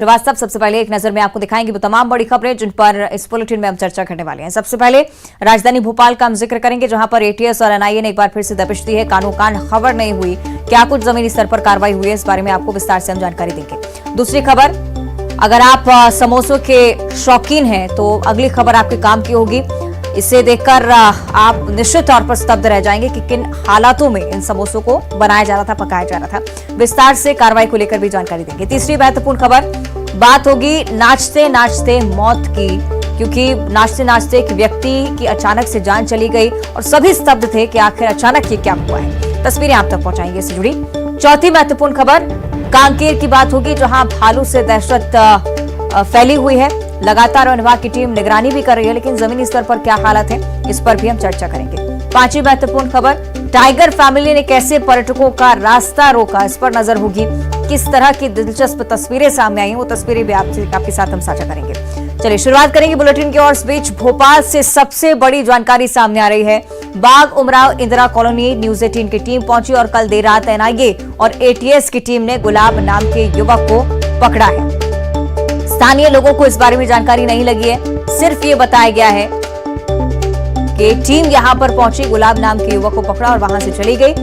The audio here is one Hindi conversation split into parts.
श्रीवास्तव, सबसे पहले एक नजर में आपको दिखाएंगे वो तमाम बड़ी खबरें जिन पर इस बुलेटिन में हम चर्चा करने वाले हैं। सबसे पहले राजधानी भोपाल का हम जिक्र करेंगे, जहां पर एटीएस और एनआईए ने एक बार फिर से दबिश दी है। कानून कान खबर नहीं हुई, क्या कुछ जमीनी स्तर पर कार्रवाई हुई है, इस बारे में आपको विस्तार से हम जानकारी देंगे। दूसरी खबर, अगर आप समोसों के शौकीन हैं तो अगली खबर आपके काम की होगी। इसे देखकर आप निश्चित तौर पर स्तब्ध रह जाएंगे कि किन हालातों में इन समोसों को बनाया जा रहा था, पकाया जा रहा था। विस्तार से कार्रवाई को लेकर भी जानकारी देंगे। तीसरी महत्वपूर्ण खबर, बात होगी नाचते नाचते मौत की, क्योंकि नाचते नाचते एक व्यक्ति की अचानक से जान चली गई और सभी स्तब्ध थे कि आखिर अचानक ये क्या हुआ है। तस्वीरें आप तक पहुंचाएंगे इससे जुड़ी। चौथी महत्वपूर्ण खबर, कांकेर की बात होगी, जहां भालू से दहशत फैली हुई है। लगातार वन विभाग की टीम निगरानी भी कर रही है, लेकिन जमीनी स्तर पर क्या हालत है, इस पर भी हम चर्चा करेंगे। पांचवी महत्वपूर्ण खबर, टाइगर फैमिली ने कैसे पर्यटकों का रास्ता रोका, इस पर नजर होगी। किस तरह की दिलचस्प तस्वीरें सामने आई हैं, वो तस्वीरें भी आपके साथ हम साझा करेंगे। चलिए शुरुआत करेंगे बुलेटिन की और इस बीच भोपाल से सबसे बड़ी जानकारी सामने आ रही है। बाग उमराव इंदिरा कॉलोनी न्यूज 18 की टीम पहुंची और कल देर रात एनआईए और एटीएस की टीम ने गुलाब नाम के युवक को पकड़ा है। स्थानीय लोगों को इस बारे में जानकारी नहीं लगी है, सिर्फ ये बताया गया है कि टीम यहां पर पहुंची, गुलाब नाम के युवक को पकड़ा और वहां से चली गई।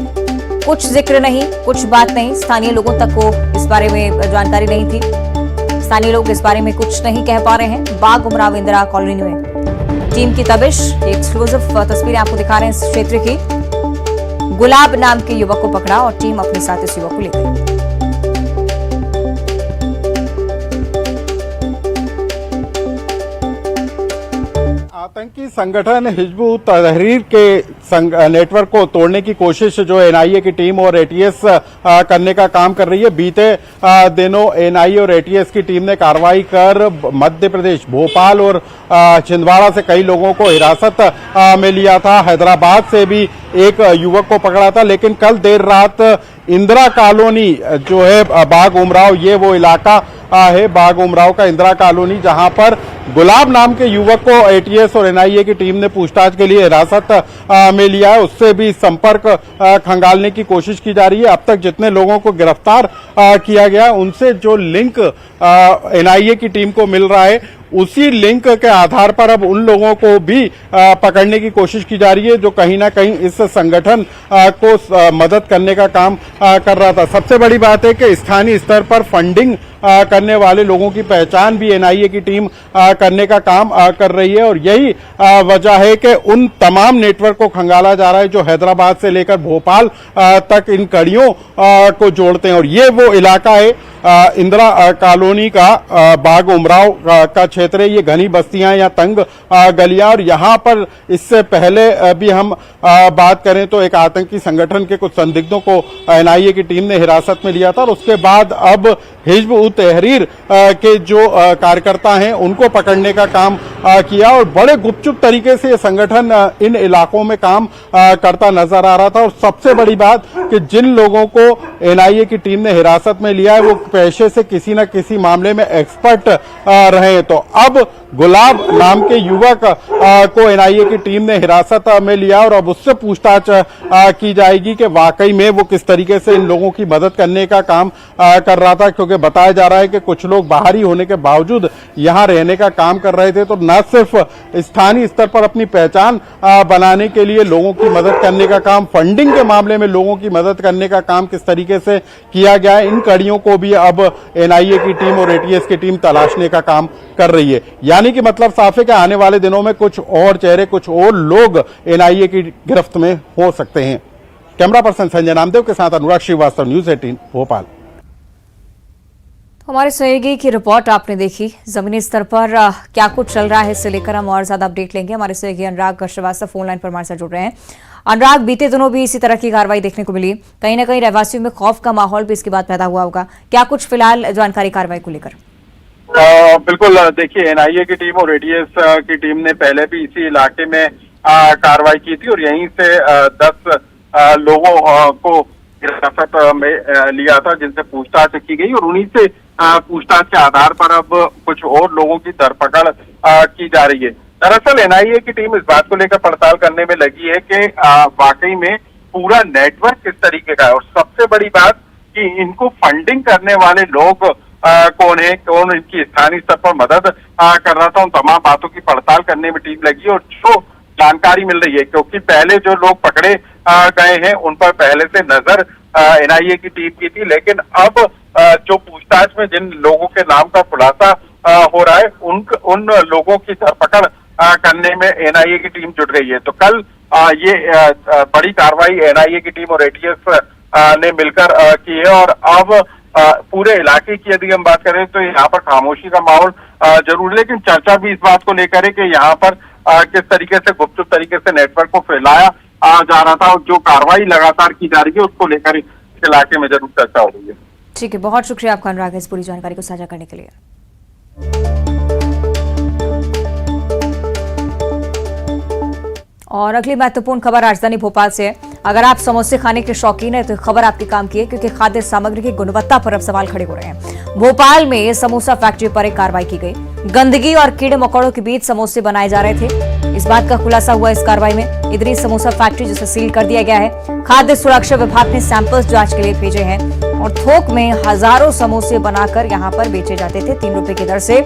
कुछ जिक्र नहीं, कुछ बात नहीं, स्थानीय लोगों तक को इस बारे में जानकारी नहीं थी। स्थानीय लोग इस बारे में कुछ नहीं कह पा रहे हैं। बाग उमराव इंदिरा कॉलोनी में टीम की तबिश, एक्सक्लूसिव तस्वीरें आपको दिखा रहे हैं इस क्षेत्र की। गुलाब नाम के युवक को पकड़ा और टीम अपने साथ इस युवक को ले गई। आतंकी संगठन हिजबुल तहरीर के नेटवर्क को तोड़ने की कोशिश जो एनआईए की टीम और एटीएस करने का काम कर रही है। बीते दिनों एनआईए और एटीएस की टीम ने कार्रवाई कर मध्य प्रदेश भोपाल और छिंदवाड़ा से कई लोगों को हिरासत में लिया था। हैदराबाद से भी एक युवक को पकड़ा था, लेकिन कल देर रात इंदिरा कॉलोनी जो है बाग उमराव, ये वो इलाका है बाग उमराव का इंदिरा कॉलोनी, जहां पर गुलाब नाम के युवक को एटीएस और एनआईए की टीम ने पूछताछ के लिए हिरासत में लिया है। उससे भी संपर्क खंगालने की कोशिश की जा रही है। अब तक जितने लोगों को गिरफ्तार किया गया, उनसे जो लिंक एनआईए की टीम को मिल रहा है, उसी लिंक के आधार पर अब उन लोगों को भी पकड़ने की कोशिश की जा रही है जो कहीं ना कहीं इस संगठन को मदद करने का काम कर रहा था। सबसे बड़ी बात है कि स्थानीय स्तर पर फंडिंग करने वाले लोगों की पहचान भी एनआईए की टीम करने का काम कर रही है, और यही वजह है कि उन तमाम नेटवर्क को खंगाला जा रहा है जो हैदराबाद से लेकर भोपाल तक इन कड़ियों को जोड़ते हैं। और ये वो इलाका है इंदिरा कॉलोनी का, बाग उमराव का क्षेत्र है। ये घनी बस्तियां या तंग गलियां, और यहाँ पर इससे पहले भी हम बात करें तो एक आतंकी संगठन के कुछ संदिग्धों को एनआईए की टीम ने हिरासत में लिया था, और उसके बाद अब हिजबुल तहरीर के जो कार्यकर्ता हैं उनको पकड़ने का काम किया, और बड़े गुपचुप तरीके से ये संगठन इन इलाकों में काम करता नजर आ रहा था। और सबसे बड़ी बात कि जिन लोगों को एनआईए की टीम ने हिरासत में लिया है वो पेशे से किसी न किसी मामले में एक्सपर्ट रहे। तो अब गुलाब नाम के युवक को एनआईए की टीम ने हिरासत में लिया और अब उससे पूछताछ की जाएगी कि वाकई में वो किस तरीके से इन लोगों की मदद करने का काम कर रहा था, क्योंकि बताया जा रहा है कि कुछ लोग बाहरी होने के बावजूद यहां रहने का काम कर रहे थे। तो न सिर्फ स्थानीय स्तर पर अपनी पहचान बनाने के लिए लोगों की मदद करने का काम, फंडिंग के मामले में लोगों की मदद करने का काम किस तरीके से किया गया है, इन कड़ियों को भी अब एनआईए की टीम और एटीएस की टीम तलाशने का काम कर रही है। यानी कि मतलब साफ है कि आने वाले दिनों में कुछ और चेहरे, कुछ और लोग एनआईए की गिरफ्त में हो सकते हैं। कैमरा पर्सन संजय नामदेव के साथ अनुराग श्रीवास्तव, न्यूज 18 भोपाल। हमारे सहयोगी की रिपोर्ट आपने देखी। जमीनी स्तर पर क्या कुछ चल रहा है, इससे लेकर हम और ज्यादा अपडेट लेंगे। हमारे सहयोगी अनुराग श्रीवास्तव फोन लाइन पर हमारे साथ जुड़ रहे हैं। अनुराग, बीते दिनों भी इसी तरह की कार्रवाई देखने को मिली, कहीं ना कहीं रहवासियों में खौफ का माहौल भी इसके बाद पैदा हुआ होगा। क्या कुछ फिलहाल जानकारी कार्रवाई को लेकर? बिल्कुल, देखिए एनआईए की टीम और एटीएस की टीम ने पहले भी इसी इलाके में कार्रवाई की थी और यहीं से 10 लोगों को हिरासत में लिया था, जिनसे पूछताछ की गई और उन्हीं से पूछताछ के आधार पर अब कुछ और लोगों की धरपकड़ की जा रही है। दरअसल एनआईए की टीम इस बात को लेकर पड़ताल करने में लगी है कि वाकई में पूरा नेटवर्क किस तरीके का है, और सबसे बड़ी बात कि इनको फंडिंग करने वाले लोग कौन है, कौन इनकी स्थानीय स्तर पर मदद कर रहा था, उन तमाम बातों की पड़ताल करने में टीम लगी। और जो जानकारी मिल रही है, क्योंकि पहले जो लोग पकड़े गए हैं उन पर पहले से नजर एनआईए की टीम की थी, लेकिन अब जो पूछताछ में जिन लोगों के नाम का खुलासा हो रहा है उन लोगों की धरपकड़ करने में एनआईए की टीम जुट गई है। तो कल ये बड़ी कार्रवाई एनआईए की टीम और एटीएस ने मिलकर की है। और अब पूरे इलाके की यदि हम बात करें तो यहाँ पर खामोशी का माहौल जरूर, लेकिन चर्चा भी इस बात को लेकर है कि यहाँ पर किस तरीके से गुपचुप तरीके से नेटवर्क को फैलाया जा रहा था, और जो कार्रवाई लगातार की जा रही है उसको लेकर इस इलाके में जरूर चर्चा हो रही है। ठीक है, बहुत शुक्रिया आपका अनुराग इस पूरी जानकारी को साझा करने के लिए। और अगली महत्वपूर्ण खबर राजधानी भोपाल से है। अगर आप समोसे खाने के शौकीन है तो खबर आपके काम की है, क्योंकि खाद्य सामग्री की गुणवत्ता पर अब सवाल खड़े हो रहे हैं। भोपाल में समोसा फैक्ट्री पर एक कार्रवाई की गई। गंदगी और कीड़े मकोड़ों के बीच समोसे बनाए जा रहे थे, इस बात का खुलासा हुआ इस कार्रवाई में। इधरी समोसा फैक्ट्री जिसे सील कर दिया गया है। खाद्य सुरक्षा विभाग ने सैंपल्स जांच के लिए भेजे हैं और थोक में हजारों समोसे बनाकर यहाँ पर बेचे जाते थे। 3 रुपए की दर से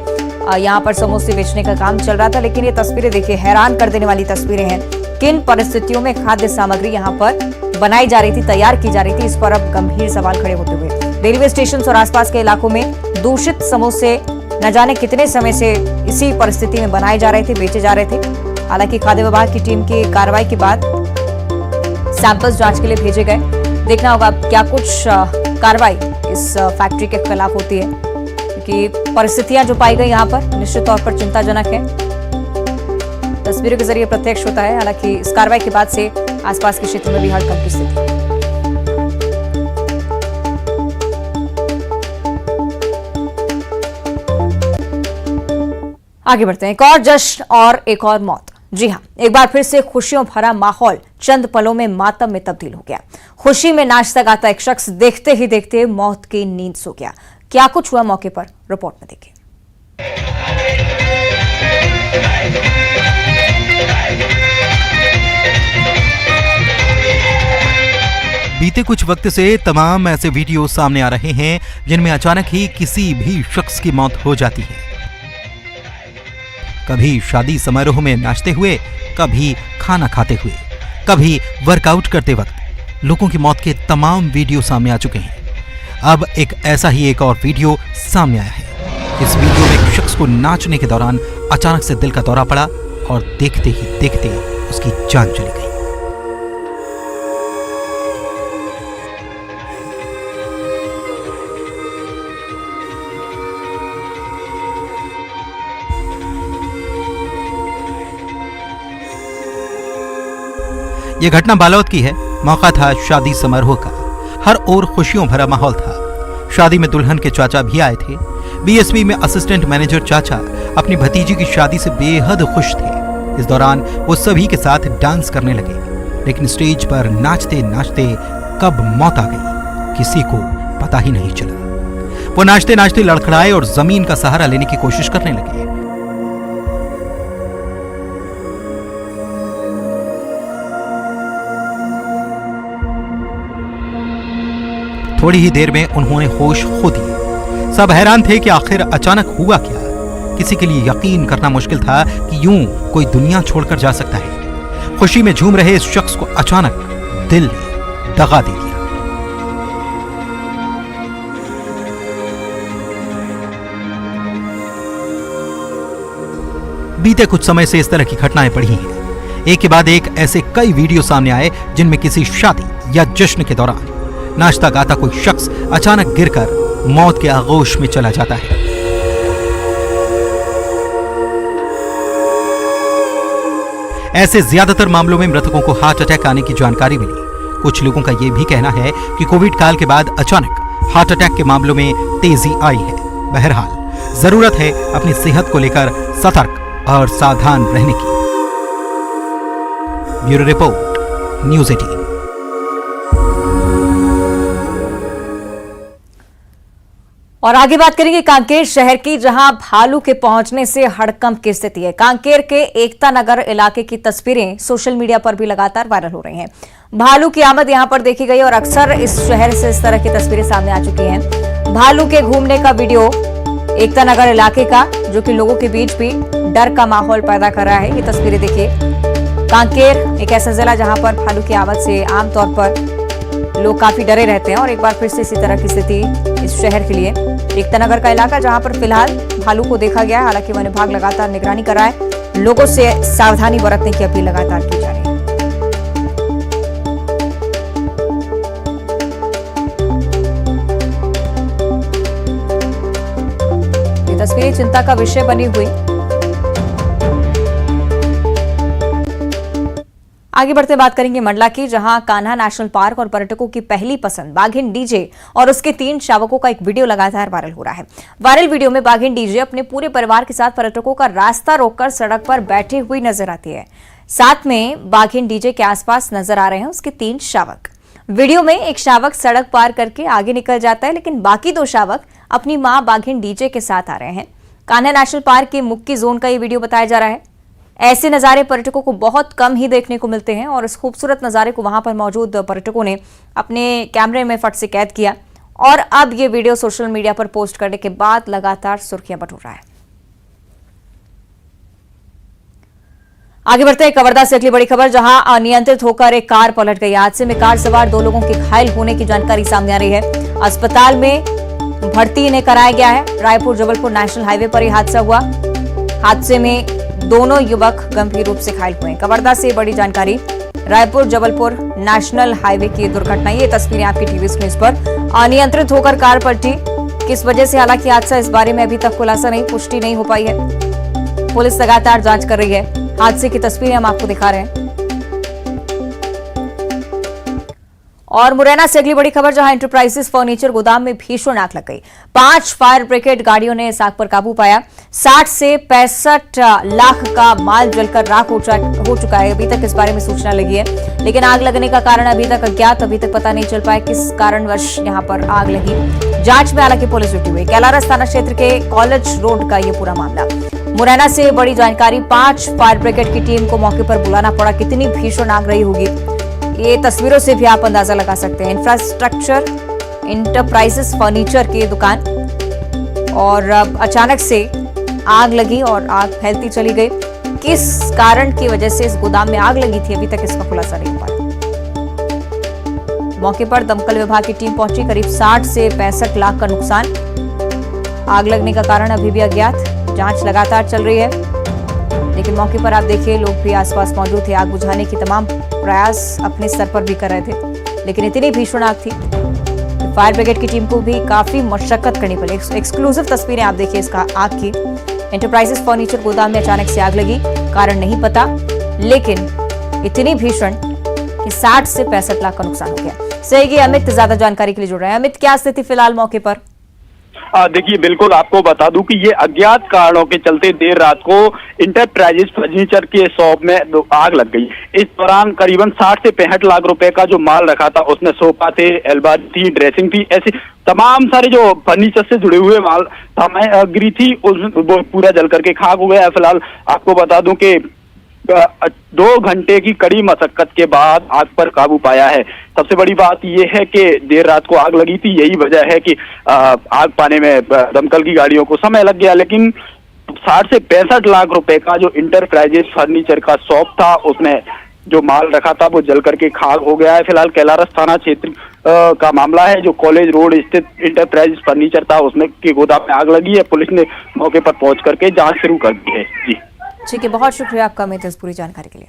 यहाँ पर समोसे बेचने का काम चल रहा था। लेकिन ये तस्वीरें देखिए, हैरान कर देने वाली तस्वीरें हैं। किन परिस्थितियों में खाद्य सामग्री यहाँ पर बनाई जा रही थी, तैयार की जा रही थी, इस पर अब गंभीर सवाल खड़े होते हुए रेलवे स्टेशन और आसपास के इलाकों में दूषित समोसे न जाने कितने समय से इसी परिस्थिति में बनाए जा रहे थे, बेचे जा रहे थे। हालांकि खाद्य विभाग की टीम की कार्रवाई के बाद सैंपल्स जांच के लिए भेजे गए। देखना होगा क्या कुछ कार्रवाई इस फैक्ट्री के खिलाफ होती है, क्योंकि परिस्थितियां जो पाई गई यहाँ पर निश्चित तौर पर चिंताजनक है। तस्वीरों के जरिए प्रत्यक्ष होता है। हालांकि इस कार्रवाई के बाद से आसपास के क्षेत्र में भी हड़कंप की स्थिति। आगे बढ़ते हैं। एक और जश्न और एक और मौत। जी हां, एक बार फिर से खुशियों भरा माहौल चंद पलों में मातम में तब्दील हो गया। खुशी में नाचता गाता एक शख्स देखते ही देखते मौत की नींद सो गया। क्या कुछ हुआ मौके पर, रिपोर्ट में देखिए। बीते कुछ वक्त से तमाम ऐसे वीडियो सामने आ रहे हैं जिनमें अचानक ही किसी भी शख्स की मौत हो जाती है। कभी शादी समारोह में नाचते हुए, कभी खाना खाते हुए, कभी वर्कआउट करते वक्त लोगों की मौत के तमाम वीडियो सामने आ चुके हैं। अब एक ऐसा ही एक और वीडियो सामने आया है। इस वीडियो में एक शख्स को नाचने के दौरान अचानक से दिल का दौरा पड़ा और देखते ही देखते उसकी जान चली गई। यह घटना बालोद की है। मौका था शादी समारोह का। हर ओर खुशियों भरा माहौल था। शादी में दुल्हन के चाचा भी आए थे। बीएसपी में असिस्टेंट मैनेजर चाचा अपनी भतीजी की शादी से बेहद खुश थे। इस दौरान वो सभी के साथ डांस करने लगे, लेकिन स्टेज पर नाचते नाचते कब मौत आ गई किसी को पता ही नहीं चला। वो नाचते नाचते लड़खड़ाए और जमीन का सहारा लेने की कोशिश करने लगे। थोड़ी ही देर में उन्होंने होश खो दिए। सब हैरान थे कि आखिर अचानक हुआ क्या। किसी के लिए यकीन करना मुश्किल था कि यूं कोई दुनिया छोड़कर जा सकता है। खुशी में झूम रहे इस शख्स को अचानक दिल ने दगा दे दिया। बीते कुछ समय से इस तरह की घटनाएं बढ़ी हैं। एक के बाद एक ऐसे कई वीडियो सामने आए जिनमें किसी शादी या जश्न के दौरान नाचता गाता कोई शख्स अचानक गिरकर मौत के आगोश में चला जाता है। ऐसे ज्यादातर मामलों में मृतकों को हार्ट अटैक आने की जानकारी मिली। कुछ लोगों का यह भी कहना है कि कोविड काल के बाद अचानक हार्ट अटैक के मामलों में तेजी आई है। बहरहाल जरूरत है अपनी सेहत को लेकर सतर्क और सावधान रहने की। Bureau report, news 18। और आगे बात करेंगे कांकेर शहर की, जहां भालू के पहुंचने से हड़कंप की स्थिति है। कांकेर के एकता नगर इलाके की तस्वीरें सोशल मीडिया पर भी लगातार वायरल हो रही हैं। भालू की आमद यहां पर देखी गई और अक्सर इस शहर से इस तरह की तस्वीरें सामने आ चुकी हैं। भालू के घूमने का वीडियो एकता नगर इलाके का, जो कि लोगों के बीच भी डर का माहौल पैदा कर रहा है। ये तस्वीरें देखिए। कांकेर एक ऐसा जिला जहां पर भालू की आवाज से आमतौर पर लोग काफी डरे रहते हैं और एक बार फिर से इसी तरह की स्थिति इस शहर के लिए। एकता नगर का इलाका जहां पर फिलहाल भालू को देखा गया है। हालांकि वन विभाग लगातार निगरानी कर रहा है। लोगों से सावधानी बरतने की अपील लगातार की जा रही है। तस्वीरें चिंता का विषय बनी हुई। आगे बढ़ते बात करेंगे मंडला की, जहां कान्हा नेशनल पार्क और पर्यटकों की पहली पसंद बाघिन डीजे और उसके 3 शावकों का एक वीडियो लगातार वायरल हो रहा है। वायरल वीडियो में बाघिन डीजे अपने पूरे परिवार के साथ पर्यटकों का रास्ता रोककर सड़क पर बैठी हुई नजर आती है। साथ में बाघिन डीजे के आसपास नजर आ रहे हैं उसके 3 शावक। वीडियो में एक शावक सड़क पार करके आगे निकल जाता है, लेकिन बाकी 2 शावक अपनी मां बाघिन डीजे के साथ आ रहे हैं। कान्हा नेशनल पार्क के मुक्की जोन का ये वीडियो बताया जा रहा है। ऐसे नजारे पर्यटकों को बहुत कम ही देखने को मिलते हैं और इस खूबसूरत नजारे को वहां पर मौजूद पर्यटकों ने अपने कैमरे में फट से कैद किया और अब ये वीडियो सोशल मीडिया पर पोस्ट करने के बाद लगातार सुर्खियां बटोर रहा है। आगे बढ़ते हैं कवर्धा से अगली बड़ी खबर, जहां अनियंत्रित होकर एक कार पलट गई। हादसे में कार सवार 2 लोगों के घायल होने की जानकारी सामने आ रही है। अस्पताल में भर्ती इन्हें कराया गया है। रायपुर जबलपुर नेशनल हाईवे पर यह हादसा हुआ। हादसे में दोनों युवक गंभीर रूप से घायल हुए। कवर्धा से बड़ी जानकारी, रायपुर जबलपुर नेशनल हाईवे की दुर्घटना। ये तस्वीरें आपकी टीवी स्क्रीन पर। अनियंत्रित होकर कार पलटी, किस वजह से हालांकि हादसा, इस बारे में अभी तक खुलासा नहीं, पुष्टि नहीं हो पाई है। पुलिस लगातार जांच कर रही है। हादसे की तस्वीरें हम आपको दिखा रहे हैं। और मुरैना से अगली बड़ी खबर, जहां एंटरप्राइजेस फर्नीचर गोदाम में भीषण आग लग गई। 5 फायर ब्रिगेड गाड़ियों ने इस आग पर काबू पाया। 60 से 65 लाख का माल जलकर राख हो चुका है। अभी तक इस बारे में सूचना लगी है, लेकिन आग लगने का कारण अभी तक अज्ञात। अभी तक पता नहीं चल पाया किस कारणवश यहां पर आग लगी। जांच में हालांकि पुलिस जुटी हुई। कैलारस थाना क्षेत्र के कॉलेज रोड का यह पूरा मामला। मुरैना से बड़ी जानकारी, 5 फायर ब्रिगेड की टीम को मौके पर बुलाना पड़ा। कितनी भीषण आग रही होगी, ये तस्वीरों से भी आप अंदाजा लगा सकते हैं। इंफ्रास्ट्रक्चर एंटरप्राइजेस फर्नीचर की दुकान, और अचानक से आग लगी और आग फैलती चली गई। किस कारण की वजह से इस गोदाम में आग लगी थी, अभी तक इसका खुलासा नहीं हुआ। मौके पर दमकल विभाग की टीम पहुंची। करीब 60 से 65 लाख का नुकसान। आग लगने का कारण अभी भी अज्ञात। जांच लगातार चल रही है, लेकिन मौके पर आप देखिए लोग भी आसपास मौजूद थे। आग बुझाने की तमाम प्रयास अपने स्तर पर भी कर रहे थे, लेकिन इतनी भीषण आग थी कि फायर ब्रिगेड की टीम को भी काफी मशक्कत करनी पड़ी। एक्सक्लूसिव तस्वीरें आप देखिए इसका आग की। एंटरप्राइजेस फर्नीचर गोदाम में अचानक से आग लगी, कारण नहीं पता, लेकिन इतनी भीषण कि 60 से 65 लाख का नुकसान हो गया। सही, अमित ज्यादा जानकारी के लिए जुड़ रहे हैं। अमित, क्या स्थिति फिलहाल मौके पर? देखिए, बिल्कुल आपको बता दूं कि ये अज्ञात कारणों के चलते देर रात को इंटरप्राइजेस फर्नीचर के शॉप में आग लग गई। इस दौरान करीबन 60 से 65 लाख रुपए का जो माल रखा था, उसमें सोफा थे, अलमारी थी, ड्रेसिंग थी, ऐसे तमाम सारे जो फर्नीचर से जुड़े हुए माल सामग्री थी, वो पूरा जल करके खाक हो गया। फिलहाल आपको बता दूं कि 2 घंटे की कड़ी मशक्कत के बाद आग पर काबू पाया है। सबसे बड़ी बात यह है कि देर रात को आग लगी थी, यही वजह है कि आग पाने में दमकल की गाड़ियों को समय लग गया। लेकिन 60 से 65 लाख रुपए का जो इंटरप्राइजेस फर्नीचर का शॉप था, उसमें जो माल रखा था वो जल करके खाक हो गया है। फिलहाल कैलारस थाना क्षेत्र का मामला है। जो कॉलेज रोड स्थित इंटरप्राइजेस फर्नीचर था, उसमें के गोदाम में आग लगी है। पुलिस ने मौके पर पहुंच करके जांच शुरू कर दी है। जी ठीक है, बहुत शुक्रिया आपका अमित इस पूरी जानकारी के लिए।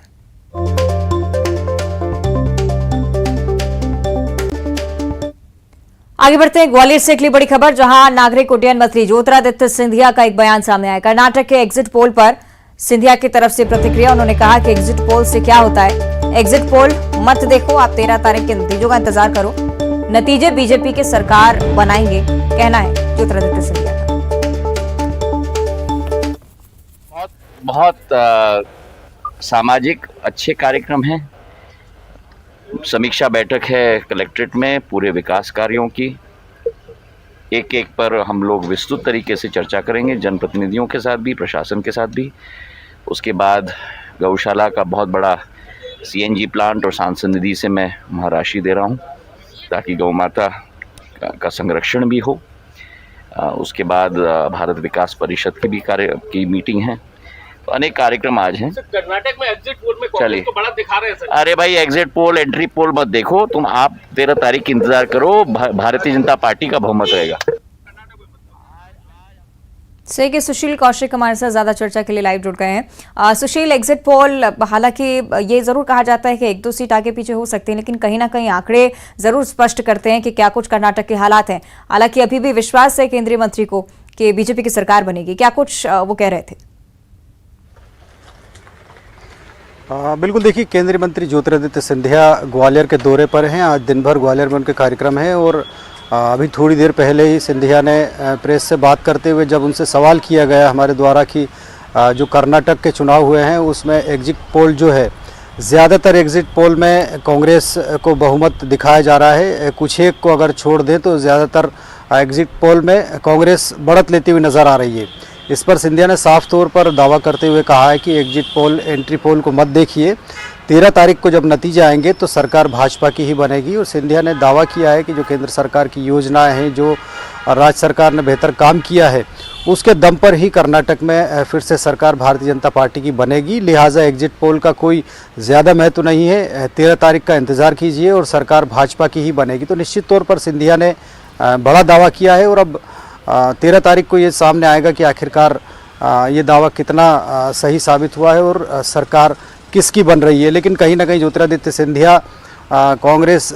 आगे बढ़ते हैं ग्वालियर से अगली बड़ी खबर, जहां नागरिक उड्डयन मंत्री ज्योतिरादित्य सिंधिया का एक बयान सामने आया। कर्नाटक के एग्जिट पोल पर सिंधिया की तरफ से प्रतिक्रिया। उन्होंने कहा कि एग्जिट पोल से क्या होता है, एग्जिट पोल मत देखो, आप 13 तारीख के नतीजों का इंतजार करो। नतीजे बीजेपी के सरकार बनाएंगे, कहना है ज्योतिरादित्य सिंधिया का। बहुत सामाजिक अच्छे कार्यक्रम हैं। समीक्षा बैठक है कलेक्ट्रेट में पूरे विकास कार्यों की। एक एक पर हम लोग विस्तृत तरीके से चर्चा करेंगे, जनप्रतिनिधियों के साथ भी, प्रशासन के साथ भी। उसके बाद गौशाला का बहुत बड़ा CNG प्लांट और सांसद निधि से मैं वहाँ राशि दे रहा हूँ ताकि गौ माता का संरक्षण भी हो। उसके बाद भारत विकास परिषद की भी की मीटिंग है। तो अनेक कार्यक्रम आज हैं। कर्नाटक में एग्जिट पोल में कांग्रेस को बड़ा दिखा रहे हैं सर। अरे भाई, एग्जिट पोल एंट्री पोल मत देखो तुम, आप 13 तारीख की इंतजार करो, भारतीय जनता पार्टी का बहुमत रहेगा। सही कि सुशील कौशिक हमारे साथ ज्यादा चर्चा के लिए लाइव जुड़ गए हैं। सुशील, एग्जिट पोल, हालांकि ये जरूर कहा जाता है कि 1-2 सीट आगे पीछे हो सकती है, लेकिन कहीं ना कहीं आंकड़े जरूर स्पष्ट करते हैं कि क्या कुछ कर्नाटक के हालात हैं। हालांकि अभी भी विश्वास है केंद्रीय मंत्री को कि बीजेपी की सरकार बनेगी, क्या कुछ वो कह रहे थे? बिल्कुल, देखिए, केंद्रीय मंत्री ज्योतिरादित्य सिंधिया ग्वालियर के दौरे पर हैं। आज दिन भर ग्वालियर में उनके कार्यक्रम है और अभी थोड़ी देर पहले ही सिंधिया ने प्रेस से बात करते हुए जब उनसे सवाल किया गया हमारे द्वारा कि जो कर्नाटक के चुनाव हुए हैं उसमें एग्जिट पोल जो है, ज़्यादातर एग्जिट पोल में कांग्रेस को बहुमत दिखाया जा रहा है, कुछ एक को अगर छोड़ दें तो ज़्यादातर एग्जिट पोल में कांग्रेस बढ़त लेती हुई नज़र आ रही है। इस पर सिंधिया ने साफ तौर पर दावा करते हुए कहा है कि एग्जिट पोल, एंट्री पोल को मत देखिए, 13 तारीख को जब नतीजे आएंगे तो सरकार भाजपा की ही बनेगी। और सिंधिया ने दावा किया है कि जो केंद्र सरकार की योजनाएं हैं, जो राज्य सरकार ने बेहतर काम किया है, उसके दम पर ही कर्नाटक में फिर से सरकार भारतीय जनता पार्टी की बनेगी। लिहाजा एग्जिट पोल का कोई ज़्यादा महत्व नहीं है, 13 तारीख का इंतज़ार कीजिए और सरकार भाजपा की ही बनेगी। तो निश्चित तौर पर सिंधिया ने बड़ा दावा किया है और अब 13 तारीख को ये सामने आएगा कि आखिरकार ये दावा कितना सही साबित हुआ है और सरकार किसकी बन रही है। लेकिन कहीं ना कहीं ज्योतिरादित्य सिंधिया कांग्रेस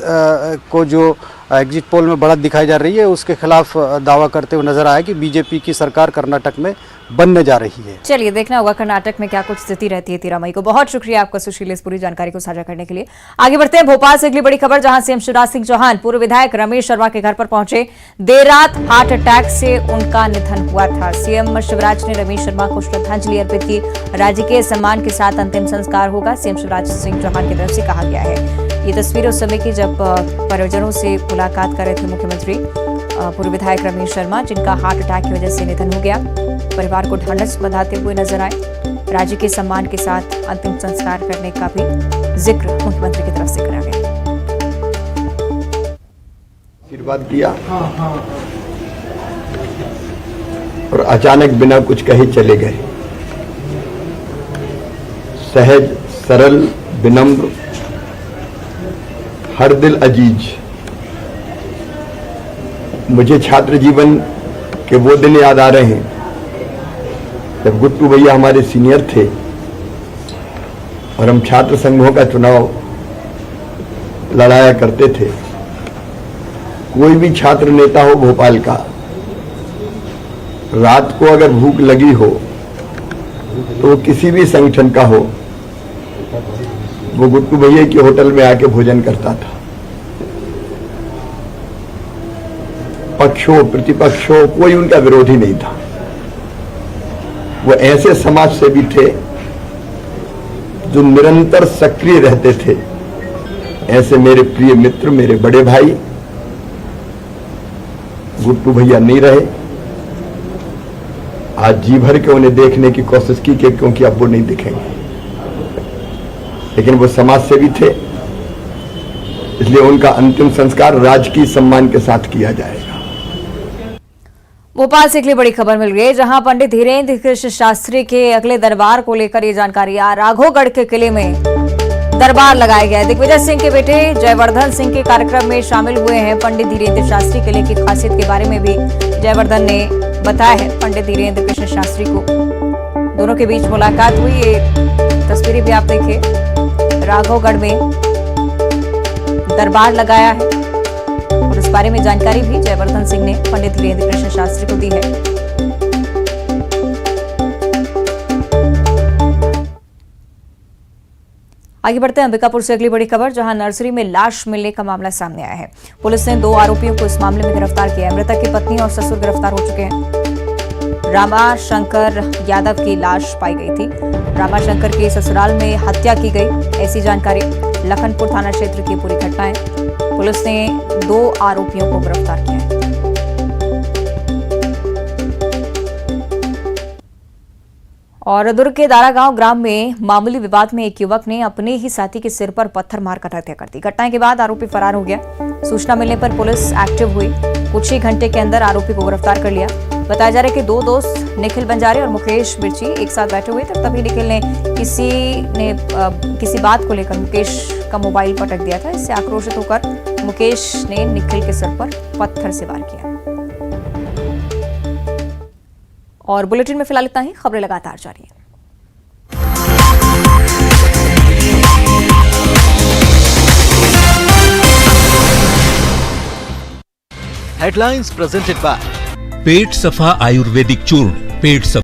को जो एग्जिट पोल में बढ़त दिखाई जा रही है उसके खिलाफ दावा करते हुए नजर आया कि बीजेपी की सरकार कर्नाटक में बनने जा रही है। चलिए, देखना होगा कर्नाटक में क्या कुछ स्थिति रहती है 13 मई को। बहुत शुक्रिया आपका सुशील इस पूरी जानकारी को साझा करने के लिए। आगे बढ़ते हैं भोपाल से अगली बड़ी खबर, जहां सीएम शिवराज सिंह चौहान पूर्व विधायक रमेश शर्मा के घर पर पहुंचे। देर रात हार्ट अटैक से उनका निधन हुआ था। सीएम शिवराज ने रमेश शर्मा को श्रद्धांजलि अर्पित की। राजकीय सम्मान के साथ अंतिम संस्कार होगा, सीएम शिवराज सिंह चौहान की तरफ से कहा गया है। ये तस्वीर उस समय की जब परिजनों से मुलाकात कर रहे थे मुख्यमंत्री। पूर्व विधायक रमेश शर्मा, जिनका हार्ट अटैक की वजह से निधन हो गया, परिवार को ढांढस बंधाते हुए नजर आए। राज्य के सम्मान के साथ अंतिम संस्कार करने का भी जिक्र मुख्यमंत्री की तरफ से करा गया। आशीर्वाद किया और अचानक बिना कुछ कहे चले गए। सहज, सरल, विनम्र, हर दिल अजीज। मुझे छात्र जीवन के वो दिन याद आ रहे हैं जब गुट्टू भैया हमारे सीनियर थे और हम छात्र संघों का चुनाव लड़ाया करते थे। कोई भी छात्र नेता हो भोपाल का, रात को अगर भूख लगी हो तो किसी भी संगठन का हो, वो गुट्टू भैया की होटल में आके भोजन करता था। पक्ष हो, प्रतिपक्ष हो, कोई उनका विरोधी नहीं था। वो ऐसे समाज सेवी थे जो निरंतर सक्रिय रहते थे। ऐसे मेरे प्रिय मित्र, मेरे बड़े भाई गुट्टू भैया नहीं रहे। आज जी भर के उन्हें देखने की कोशिश की क्योंकि अब वो नहीं दिखेंगे, लेकिन वो समाज सेवी थे, इसलिए उनका अंतिम संस्कार राजकीय सम्मान के साथ किया जाएगा। भोपाल से अगली बड़ी खबर मिल गई, जहां पंडित धीरेन्द्र कृष्ण शास्त्री के अगले दरबार को लेकर ये जानकारी। राघोगढ़ के किले में दरबार लगाया गया है। दिग्विजय सिंह के बेटे जयवर्धन सिंह के कार्यक्रम में शामिल हुए हैं। पंडित धीरेन्द्र शास्त्री किले की खासियत के बारे में भी जयवर्धन ने बताया है। पंडित धीरेन्द्र कृष्ण शास्त्री को दोनों के बीच मुलाकात हुई, ये तस्वीरें भी आप देखिए। राघोगढ़ में दरबार लगाया है और इस बारे में जानकारी भी जयवर्धन सिंह ने पंडित धीरेन्द्र कृष्ण शास्त्री को दी है। आगे बढ़ते हैं अंबिकापुर से अगली बड़ी खबर, जहां नर्सरी में लाश मिलने का मामला सामने आया है। पुलिस ने 2 आरोपियों को इस मामले में गिरफ्तार किया है। मृतक की पत्नी और ससुर गिरफ्तार हो चुके हैं। रामाशंकर यादव की लाश पाई गई थी। रामाशंकर के ससुराल में हत्या की गई, ऐसी जानकारी। लखनपुर थाना क्षेत्र की पूरी घटना है। पुलिस ने 2 आरोपियों को गिरफ्तार किया है। और दुर्ग के दारागांव ग्राम में मामूली विवाद में एक युवक ने अपने ही साथी के सिर पर पत्थर मारकर हत्या कर दी। घटना के बाद आरोपी फरार हो गया। सूचना मिलने पर पुलिस एक्टिव हुई। कुछ ही घंटे के अंदर आरोपी को गिरफ्तार कर लिया। बताया जा रहा है कि दो दोस्त निखिल बंजारे और मुकेश मिर्ची एक साथ बैठे हुए थे, तभी निखिल ने किसी बात को लेकर मुकेश का मोबाइल पटक दिया था। इससे आक्रोशित होकर मुकेश ने निखिल के सिर पर पत्थर से वार किया। और बुलेटिन में फिलहाल इतना ही। खबरें लगातार जारी है। हेडलाइंस प्रेजेंटेड बाय पेट सफा आयुर्वेदिक चूर्ण, पेट सफा